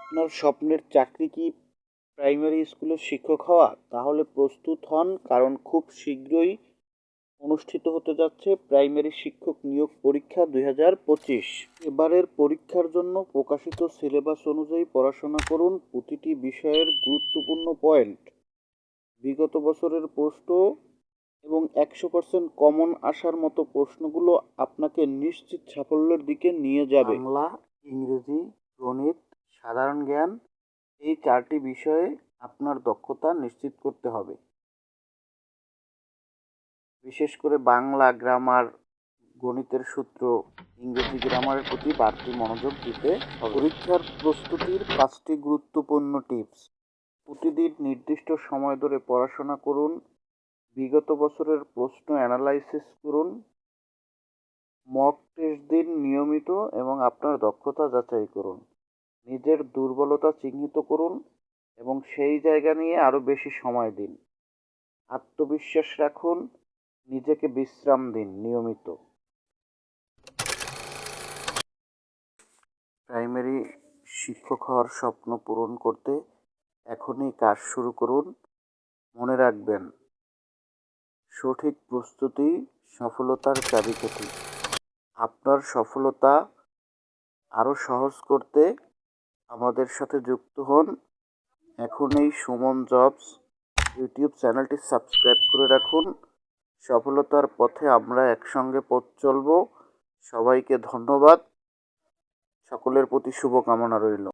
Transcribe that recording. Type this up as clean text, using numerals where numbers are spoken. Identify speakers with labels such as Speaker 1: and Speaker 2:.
Speaker 1: আপনার স্বপ্নের চাকরি কি প্রাইমারি স্কুলের শিক্ষক হওয়া? তাহলে প্রস্তুত হন, কারণ খুব শীঘ্রই অনুষ্ঠিত হতে যাচ্ছে প্রাইমারি শিক্ষক নিয়োগ পরীক্ষা 2025। এবারের পরীক্ষার জন্য প্রকাশিত সিলেবাস অনুযায়ী পড়াশোনা করুন। প্রতিটি বিষয়ের গুরুত্বপূর্ণ পয়েন্ট, বিগত বছরের প্রশ্ন এবং 100% কমন আসার মতো প্রশ্নগুলো আপনাকে নিশ্চিত সাফল্যের দিকে নিয়ে যাবে। বাংলা, ইংরেজি, গণিত, সাধারণ জ্ঞান, এই 4টি বিষয়ে আপনার দক্ষতা নিশ্চিত করতে হবে। বিশেষ করে বাংলা গ্রামার, গণিতের সূত্র, ইংরেজি গ্রামারের প্রতি বাড়তি মনোযোগ দিতে হবে। পরীক্ষার প্রস্তুতির 5টি গুরুত্বপূর্ণ টিপস। প্রতিদিন নির্দিষ্ট সময় ধরে পড়াশোনা করুন। বিগত বছরের প্রশ্ন অ্যানালাইসিস করুন। মক টেস্ট দিন নিয়মিত এবং আপনার দক্ষতা যাচাই করুন। নিজের দুর্বলতা চিহ্নিত করুন এবং সেই জায়গা নিয়ে আরও বেশি সময় দিন। আত্মবিশ্বাস রাখুন, নিজেকে বিশ্রাম দিন নিয়মিত। প্রাইমারি শিক্ষক হওয়ার স্বপ্ন পূরণ করতে এখনই কাজ শুরু করুন। মনে রাখবেন, সঠিক প্রস্তুতি সফলতার চাবিকাঠি। আপনার সফলতা আরও সহজ করতে আমাদের সাথে যুক্ত হন। এখনই সুমন জবস ইউটিউব চ্যানেলটি সাবস্ক্রাইব করে রাখুন। সফলতার পথে আমরা একসঙ্গে পথ চলব। সবাইকে ধন্যবাদ। সকলের প্রতি শুভকামনা রইল।